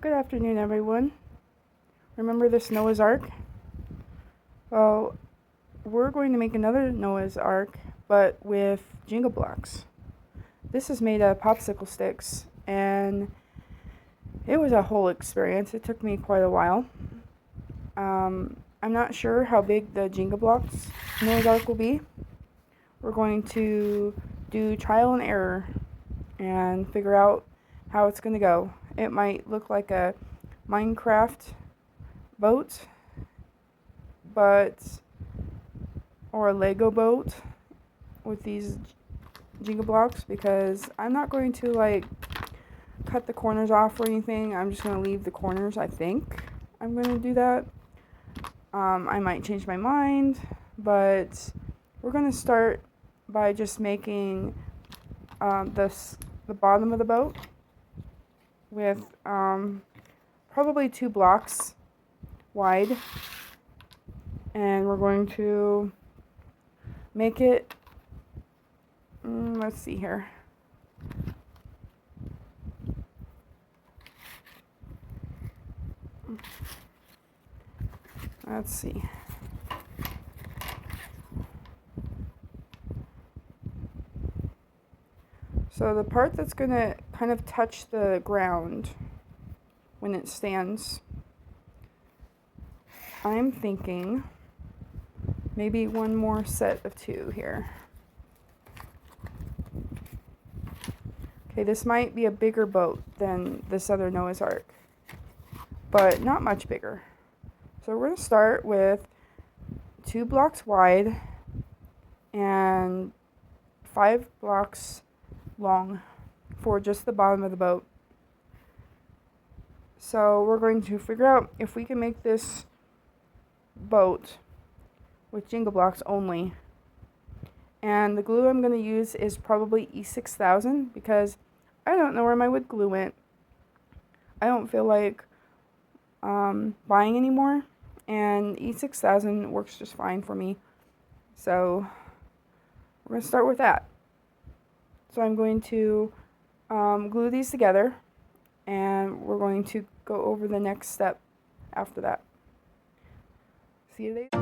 Good afternoon, everyone. Remember this Noah's Ark? Well, we're going to make another Noah's Ark, but with Jenga blocks. This is made of popsicle sticks, and it was a whole experience. It took me quite a while. I'm not sure how big the Jenga blocks Noah's Ark will be. We're going to do trial and error and figure out how it's going to go. It might look like a Minecraft boat, or a Lego boat with these Jenga blocks, because I'm not going to cut the corners off or anything. I'm just going to leave the corners. I think I'm going to do that. I might change my mind, but we're going to start by just making the bottom of the boat with probably 2 blocks wide, and we're going to make it, let's see here, let's see. So the part that's going to kind of touch the ground when it stands, I'm thinking maybe one more set of 2 here. Okay, this might be a bigger boat than this other Noah's Ark, but not much bigger. So we're going to start with 2 blocks wide and 5 blocks long for just the bottom of the boat. So we're going to figure out if we can make this boat with Jenga blocks only. And the glue I'm going to use is probably E6000, because I don't know where my wood glue went. I don't feel like buying anymore, and E6000 works just fine for me. So we're going to start with that. So I'm going to glue these together, and we're going to go over the next step after that. See you later.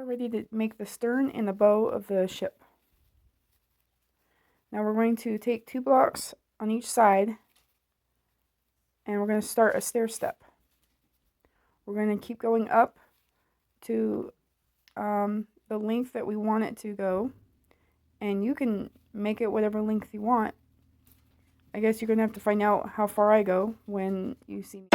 Ready to make the stern and the bow of the ship. Now we're going to take 2 blocks on each side, and we're going to start a stair step. We're going to keep going up to the length that we want it to go, and you can make it whatever length you want. I guess you're going to have to find out how far I go when you see me.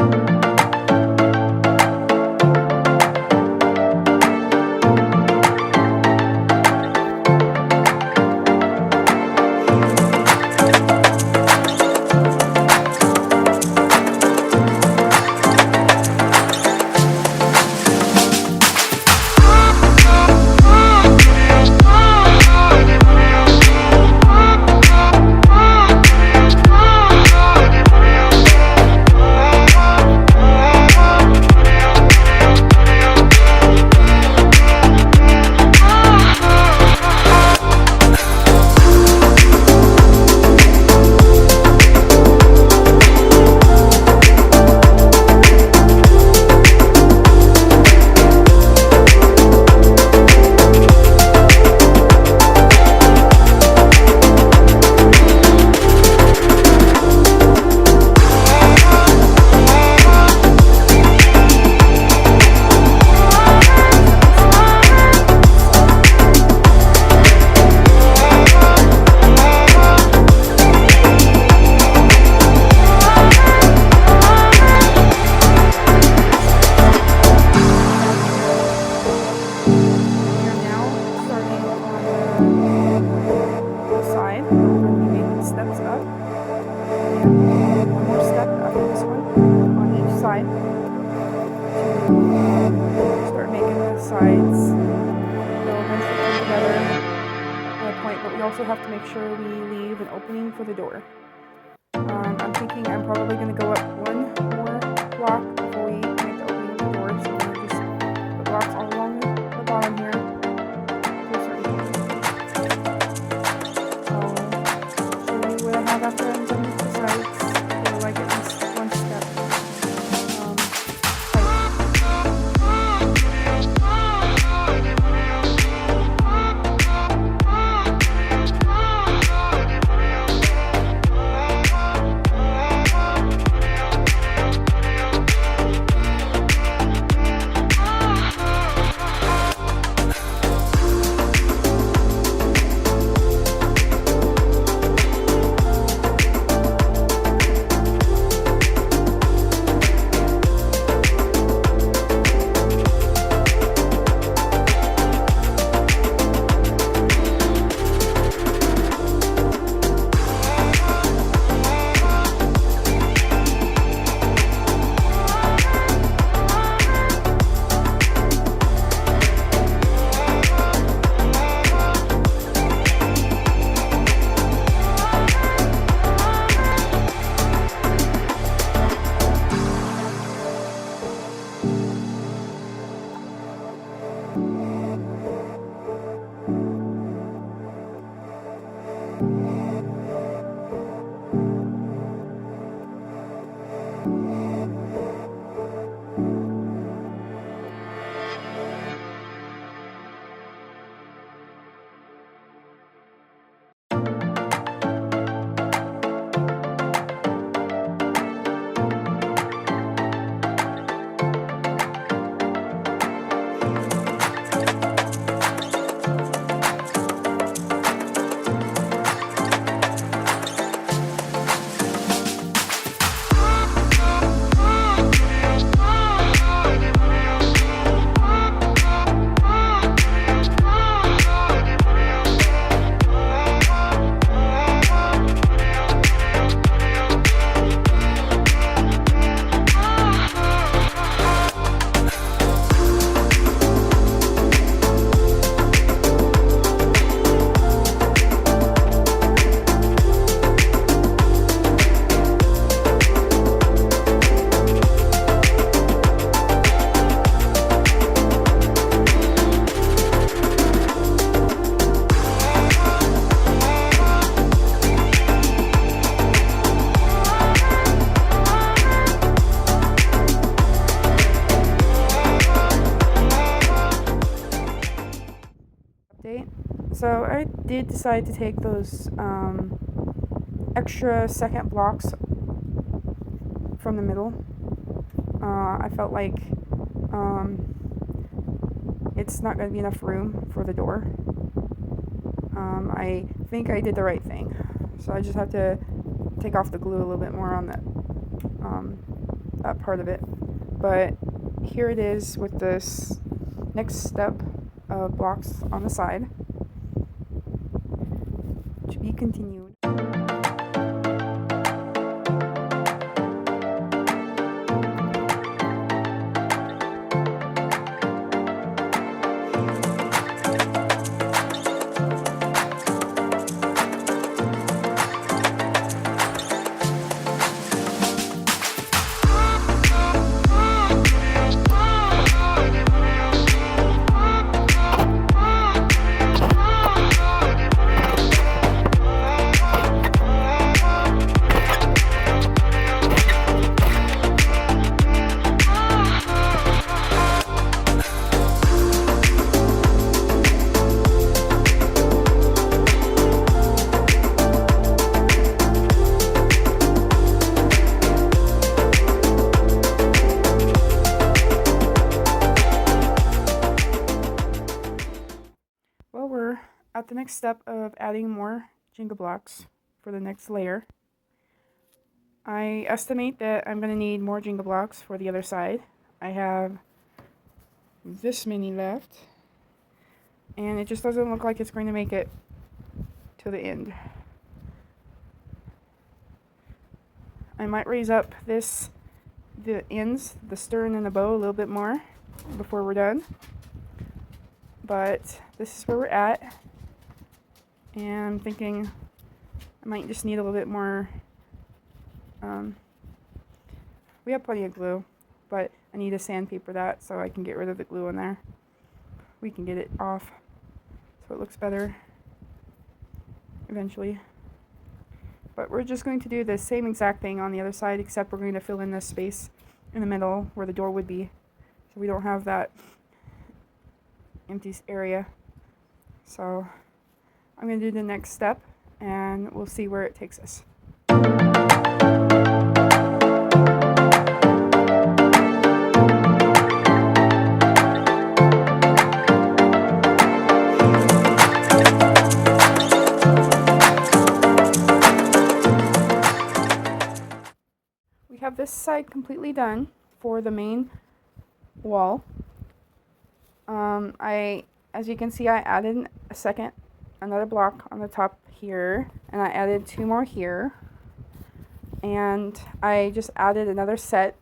but we also have to make sure we leave an opening for the door. I'm thinking I'm probably going to go up one more block before we make the opening of the door, so we're going to just put blocks all along the bottom here to a certain point. I'll show you what I have after I'm done with the sides, so like at least one step. So I did decide to take those extra second blocks from the middle. I felt like it's not going to be enough room for the door. I think I did the right thing. So I just have to take off the glue a little bit more on that part of it. But here it is with this next step of blocks on the side. To be continued. At the next step of adding more Jenga blocks for the next layer. I estimate that I'm going to need more Jenga blocks for the other side. I have this many left, and it just doesn't look like it's going to make it to the end. I might raise up the ends, the stern and the bow a little bit more before we're done. But this is where we're at. And I'm thinking I might just need a little bit more. We have plenty of glue, but I need to sandpaper that so I can get rid of the glue in there. We can get it off so it looks better eventually. But we're just going to do the same exact thing on the other side, except we're going to fill in this space in the middle where the door would be, so we don't have that empty area. So I'm going to do the next step and we'll see where it takes us. We have this side completely done for the main wall. As you can see, I added another block on the top here, and I added 2 more here, and I just added another set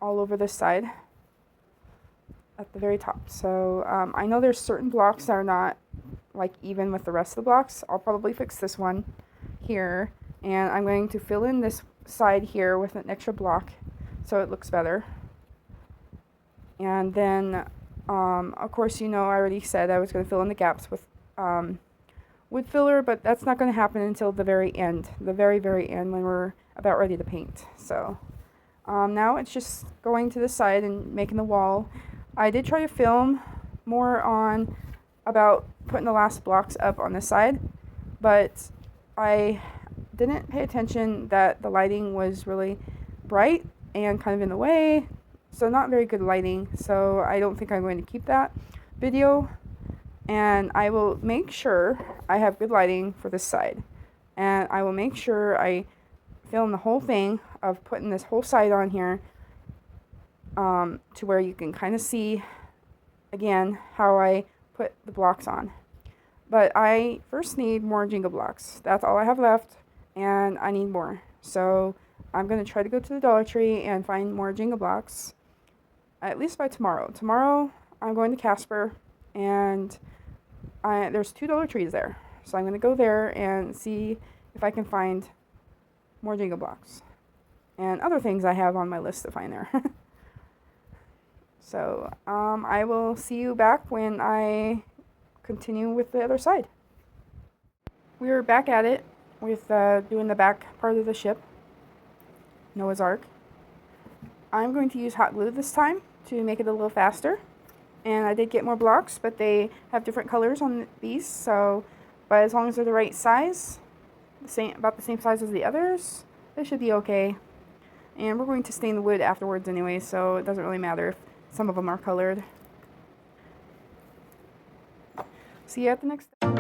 all over this side at the very top. So I know there's certain blocks that are not like even with the rest of the blocks. I'll probably fix this one here, and I'm going to fill in this side here with an extra block so it looks better. And then of course, you know, I already said I was going to fill in the gaps with wood filler, but that's not going to happen until the very end, the very end, when we're about ready to paint. So now it's just going to the side and making the wall. I did try to film more on about putting the last blocks up on this side, but I didn't pay attention that the lighting was really bright and kind of in the way, so not very good lighting. So I don't think I'm going to keep that video, and I will make sure I have good lighting for this side, and I will make sure I film the whole thing of putting this whole side on here to where you can kind of see again how I put the blocks on. But I first need more Jenga blocks. That's all I have left, and I need more. So I'm going to try to go to the Dollar Tree and find more Jenga blocks, at least by tomorrow. Tomorrow I'm going to Casper, and there's 2 Dollar Trees there. So I'm going to go there and see if I can find more Jenga blocks and other things I have on my list to find there. So I will see you back when I continue with the other side. We're back at it with doing the back part of the ship, Noah's Ark. I'm going to use hot glue this time to make it a little faster. And I did get more blocks, but they have different colors on these. So, but as long as they're the right size, about the same size as the others, they should be okay. And we're going to stain the wood afterwards anyway, so it doesn't really matter if some of them are colored. See you at the next step.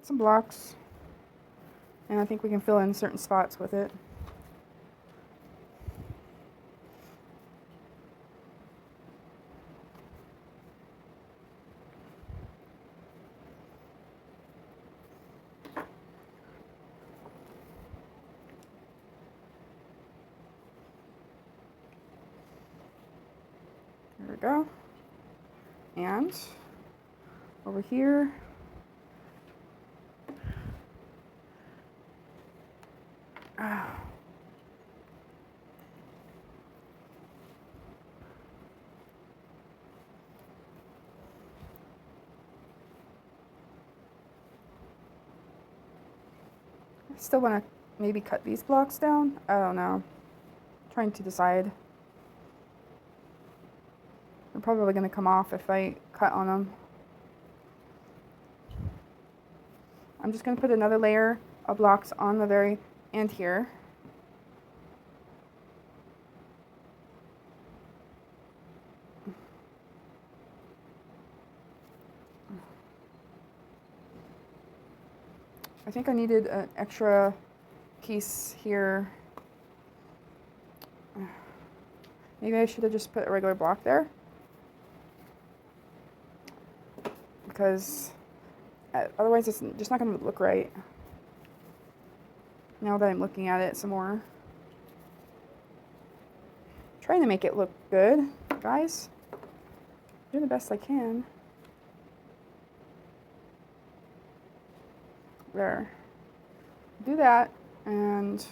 some blocks, and I think we can fill in certain spots with it. There we go. And over here, I still want to maybe cut these blocks down. I don't know. I'm trying to decide. They're probably going to come off if I cut on them. I'm just going to put another layer of blocks on the very end here. I think I needed an extra piece here. Maybe I should have just put a regular block there, because otherwise it's just not going to look right. Now that I'm looking at it some more. I'm trying to make it look good, guys. I'm doing the best I can. There. Do that, and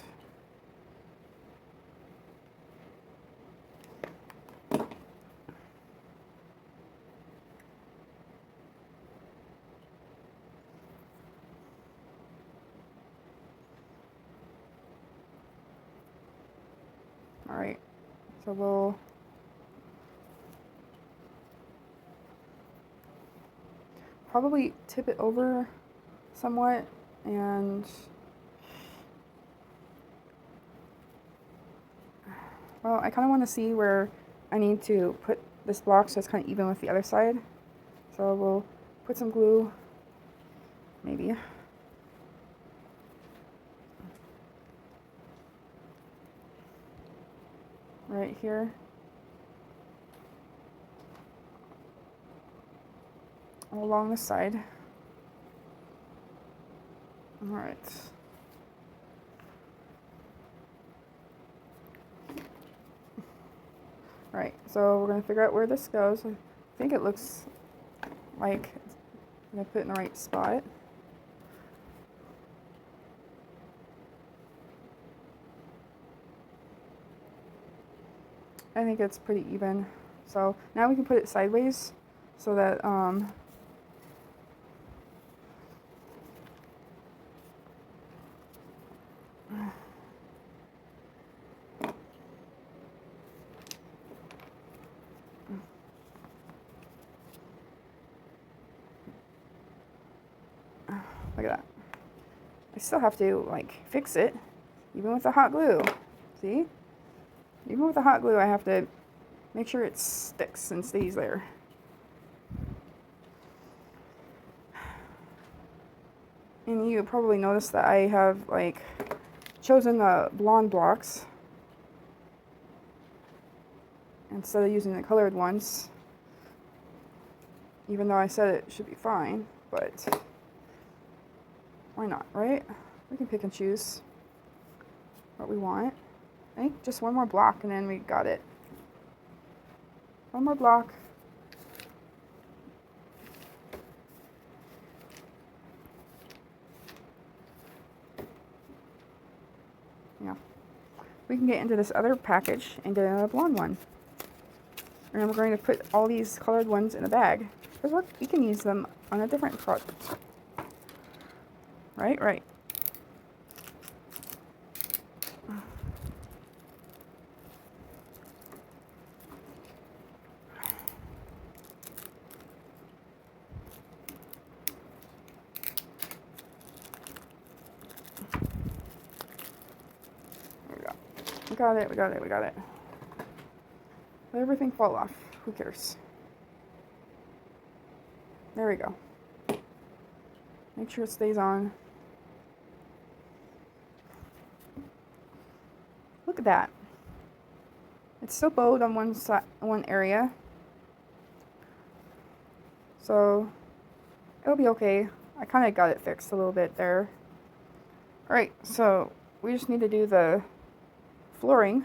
all right, so we'll probably tip it over somewhat, and well, I kind of want to see where I need to put this block so it's kind of even with the other side. So we'll put some glue, maybe. Right here. All along the side. All right. All right, so we're gonna figure out where this goes. I think it looks like I'm gonna put it in the right spot. I think it's pretty even. So now we can put it sideways so that look at that. I still have to like fix it, even with the hot glue. See? Even with the hot glue, I have to make sure it sticks and stays there. And you probably noticed that I have like chosen the blonde blocks instead of using the colored ones, even though I said it should be fine, but why not, right? We can pick and choose what we want. I think just one more block and then we got it. One more block. Yeah. We can get into this other package and get another blonde one. And then we're going to put all these colored ones in a bag. Because look, we can use them on a different project. Right? Right. We got it, we got it, we got it. Let everything fall off. Who cares? There we go. Make sure it stays on. Look at that. It's still bowed on one side, one area. So it'll be okay. I kind of got it fixed a little bit there. Alright, so we just need to do the flooring.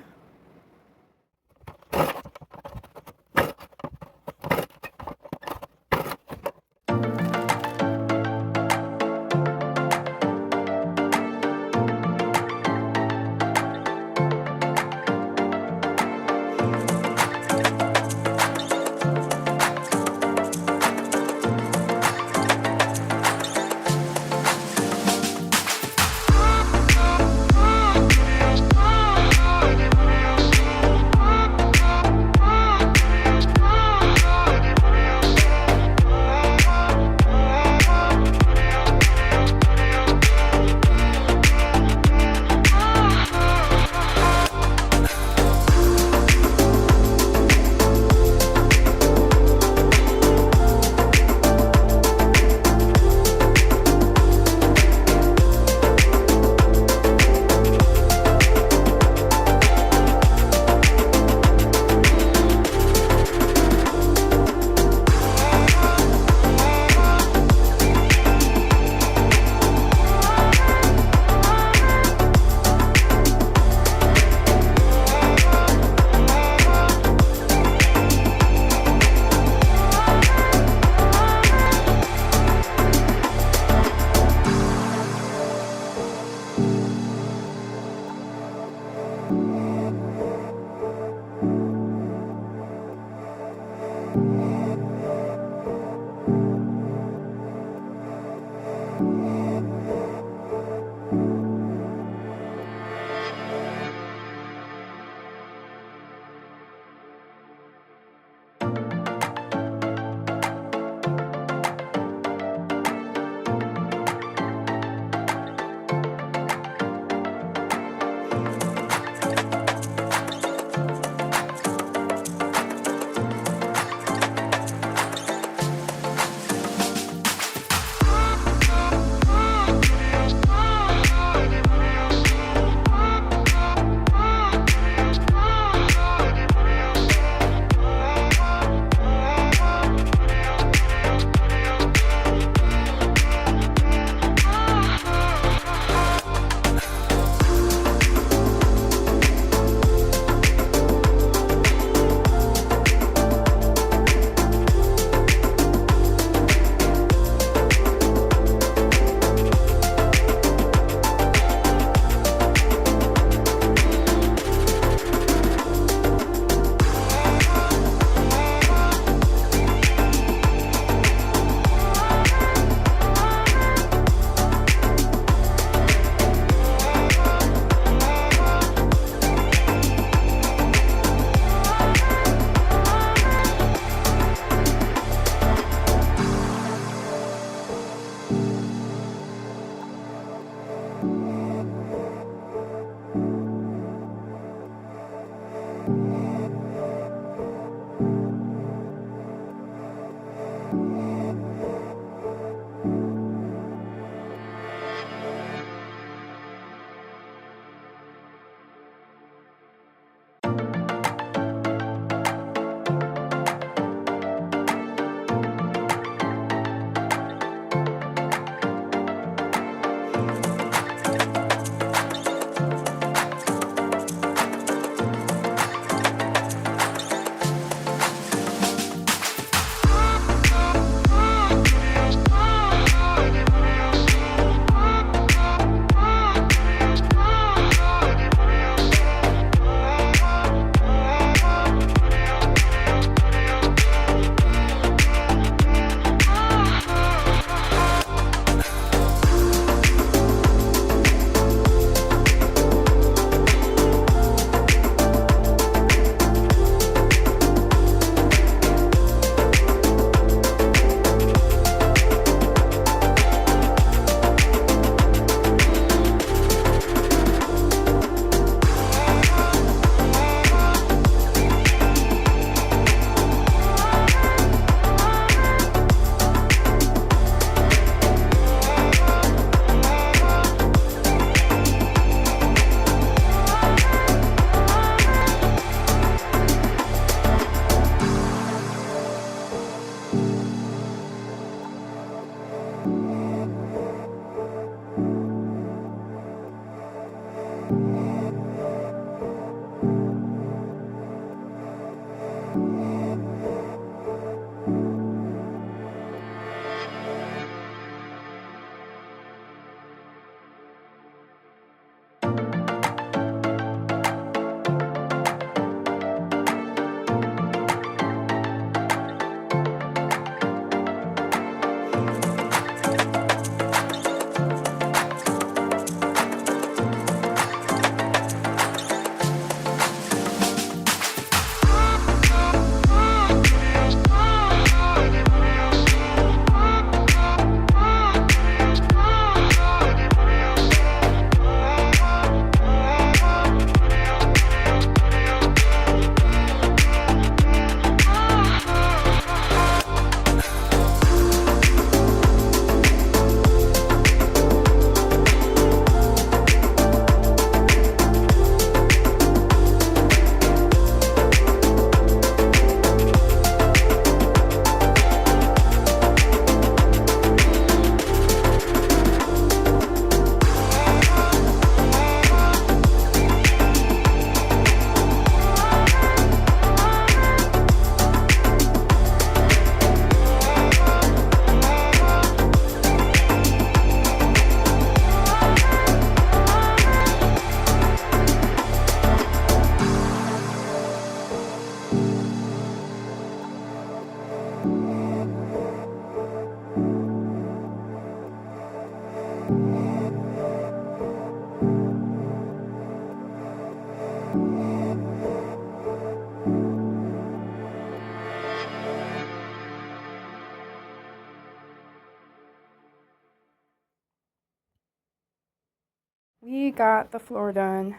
we got the floor done.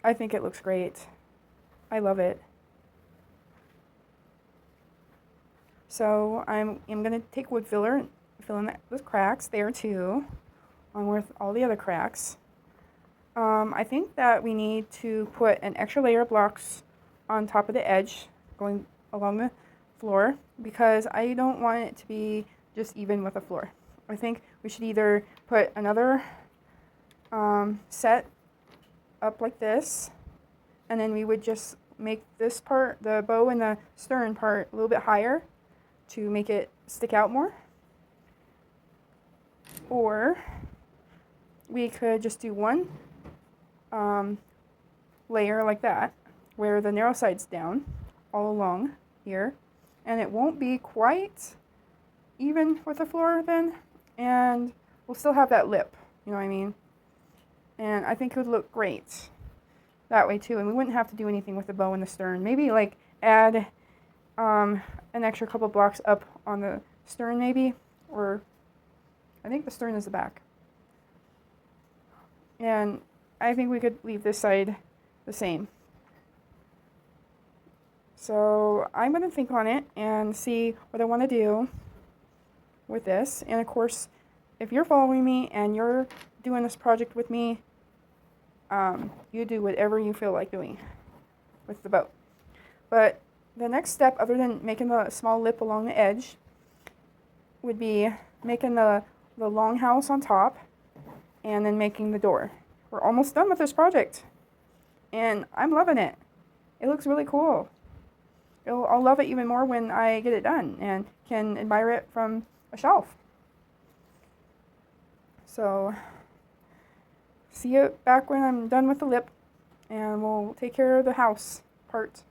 I think it looks great. I love it. So I'm going to take wood filler and fill in those cracks there too, along with all the other cracks. I think that we need to put an extra layer of blocks on top of the edge going along the floor because I don't want it to be just even with the floor. I think we should either put another set up like this, and then we would just make this part, the bow and the stern part, a little bit higher to make it stick out more. Or we could just do one layer like that, where the narrow side's down all along here, and it won't be quite even with the floor then, and we'll still have that lip, you know what I mean? And I think it would look great that way too, and we wouldn't have to do anything with the bow and the stern. Maybe like add an extra couple blocks up on the stern maybe, or I think the stern is the back. And I think we could leave this side the same. So I'm going to think on it and see what I want to do with this. And of course, if you're following me and you're doing this project with me, you do whatever you feel like doing with the boat. But the next step, other than making the small lip along the edge, would be making the longhouse on top and then making the door. We're almost done with this project, and I'm loving it. It looks really cool. I'll love it even more when I get it done and can admire it from a shelf. So, see you back when I'm done with the lip, and we'll take care of the house part.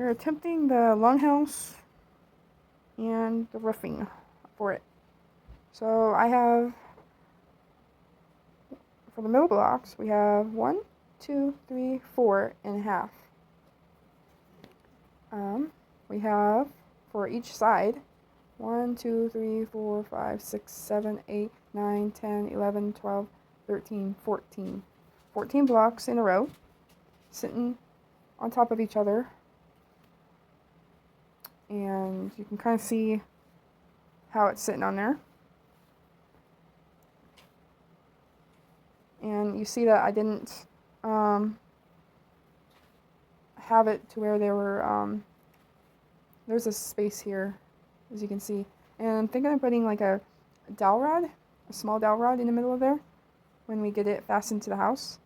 We're attempting the longhouse and the roofing for it. So I have, for the middle blocks, we have 1, 2, 3, 4.5. We have for each side 1, 2, 3, 4, 5, 6, 7, 8, 9, 10, 11, 12, 13, 14. 14 blocks in a row, sitting on top of each other. And you can kind of see how it's sitting on there. And you see that I didn't have it to where there were, there's a space here, as you can see. And I'm thinking of putting like a dowel rod, a small dowel rod in the middle of there when we get it fastened to the house.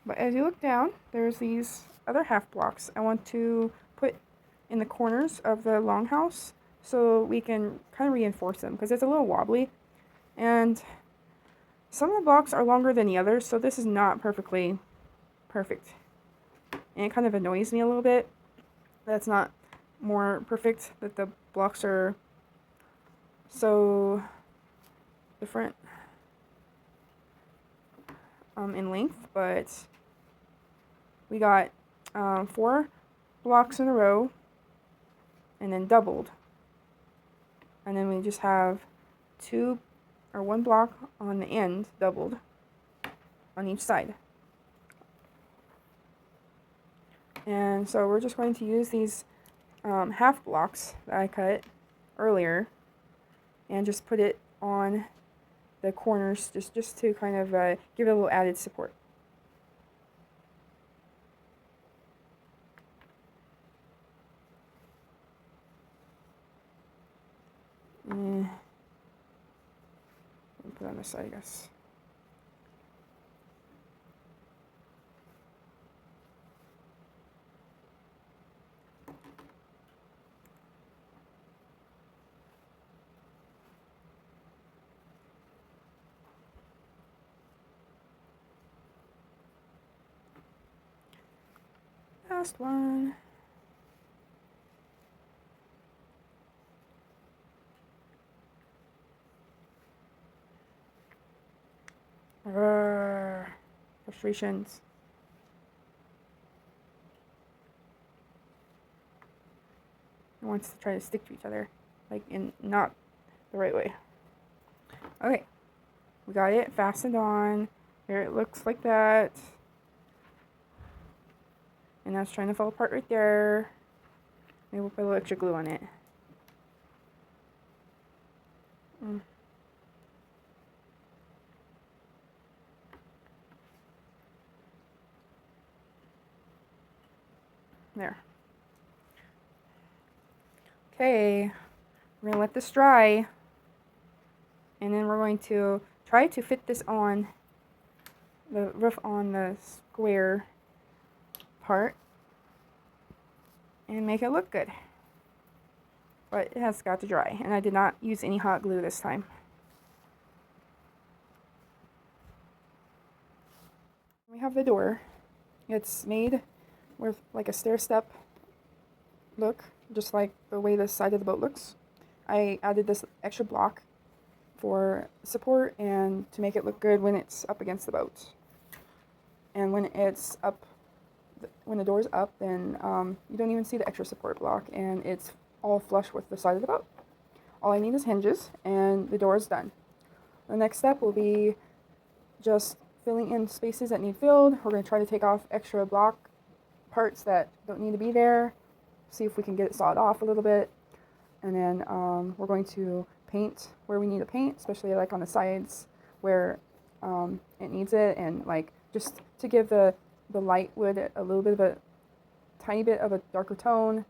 But as you look down, there's these other half blocks I want to put in the corners of the longhouse so we can kind of reinforce them because it's a little wobbly. And some of the blocks are longer than the others, so this is not perfectly perfect. And it kind of annoys me a little bit that's not more perfect, that the blocks are so different in length. But we got 4 blocks in a row and then doubled. And then we just have 1 block on the end doubled on each side. And so we're just going to use these half blocks that I cut earlier and just put it on the corners just to kind of give it a little added support. Put it on this side, I guess. Last one. Frustrations. It wants to try to stick to each other, like in not the right way. Okay, we got it fastened on. Here it looks like that. And that's trying to fall apart right there. Maybe we'll put a little extra glue on it. There. Okay, we're gonna let this dry. And then we're going to try to fit this on the roof on the square part and make it look good. But it has got to dry, and I did not use any hot glue this time. We have the door. It's made with like a stair step look, just like the way the side of the boat looks. I added this extra block for support and to make it look good when it's up against the boat. And when it's up, when the door's up, then you don't even see the extra support block, and it's all flush with the side of the boat. All I need is hinges, and the door is done. The next step will be just filling in spaces that need filled. We're going to try to take off extra block parts that don't need to be there, see if we can get it sawed off a little bit, and then we're going to paint where we need to paint, especially like on the sides where it needs it, and like just to give the light wood a little bit of a tiny bit of a darker tone.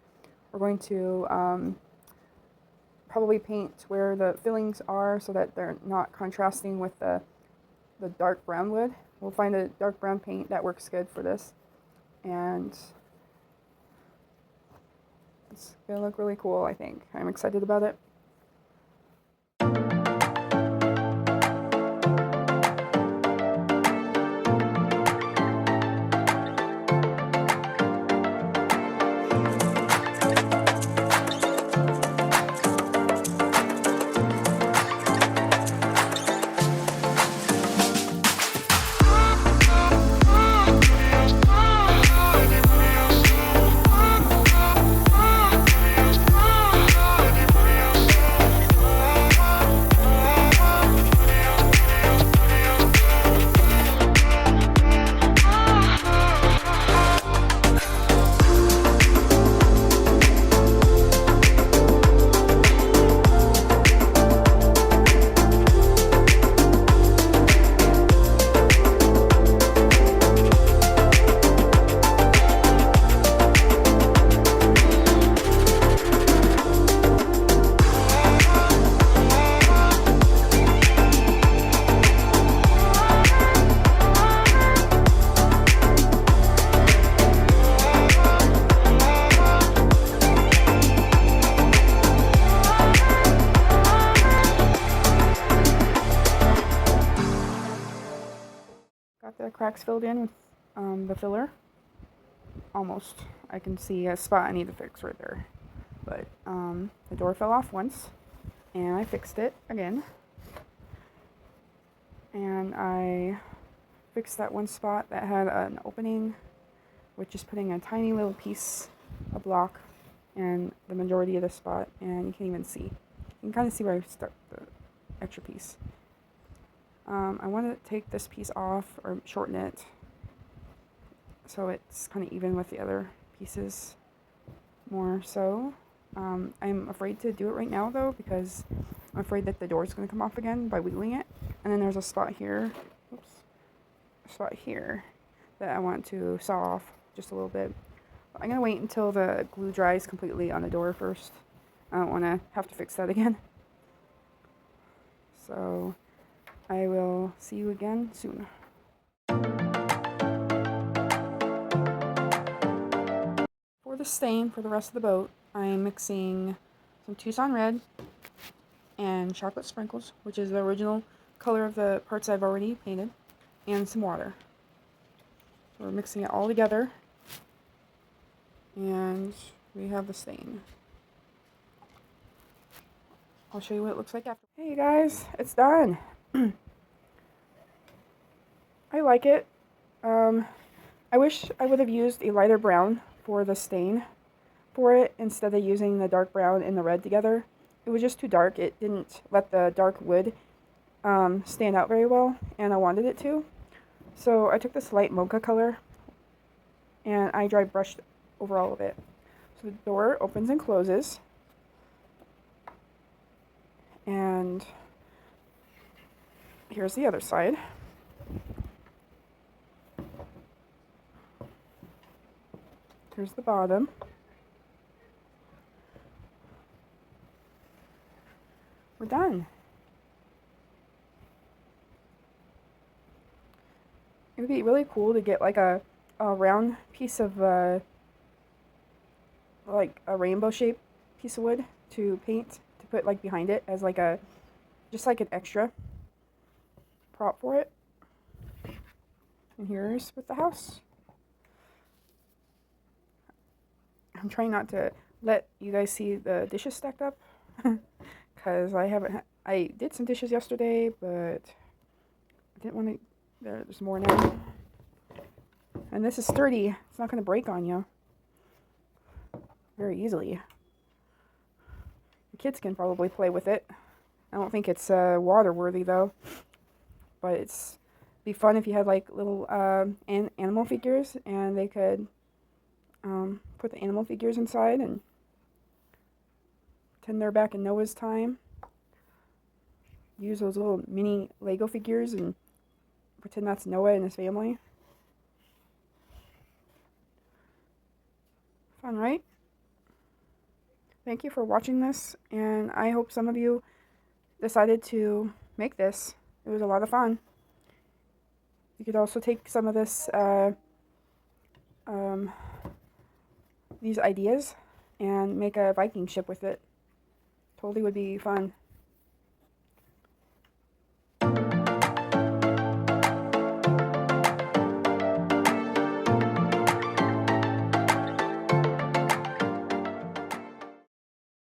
We're going to probably paint where the fillings are so that they're not contrasting with the dark brown wood. We'll find a dark brown paint that works good for this, and it's gonna look really cool, I think. I'm excited about it. Got the cracks filled in with the filler. Almost. I can see a spot I need to fix right there. But the door fell off once, and I fixed it again. And I fixed that one spot that had an opening, with just putting a tiny little piece of block and the majority of the spot, and you can't even see. You can kind of see where I stuck the extra piece. I want to take this piece off or shorten it so it's kind of even with the other pieces more so. I'm afraid to do it right now though, because I'm afraid that the door is going to come off again by wiggling it. And then there's a spot here, a spot here that I want to saw off just a little bit. But I'm going to wait until the glue dries completely on the door first. I don't want to have to fix that again. So I will see you again soon. For the stain for the rest of the boat, I'm mixing some Tucson Red and chocolate sprinkles, which is the original color of the parts I've already painted, and some water. So we're mixing it all together, and we have the stain. I'll show you what it looks like after. Hey guys, it's done. I like it. I wish I would have used a lighter brown for the stain for it instead of using the dark brown and the red together. It was just too dark. It didn't let the dark wood stand out very well, and I wanted it to. So I took this light mocha color and I dry brushed over all of it. So the door opens and closes. And here's the other side. Here's the bottom. We're done. It would be really cool to get like a round piece of like a rainbow shaped piece of wood to paint, to put like behind it as like a, just like an extra prop for it. And here's with the house. I'm trying not to let you guys see the dishes stacked up because I did some dishes yesterday, but I didn't want to. There's more now. And this is sturdy. It's not going to break on you very easily. The kids can probably play with it. I don't think it's water worthy though, but it's be fun if you had like little animal figures, and they could put the animal figures inside and pretend they're back in Noah's time. Use those little mini Lego figures and pretend that's Noah and his family. Fun, right? Thank you for watching this, and I hope some of you decided to make this. It was a lot of fun. You could also take some of this, these ideas and make a Viking ship with it. Totally would be fun.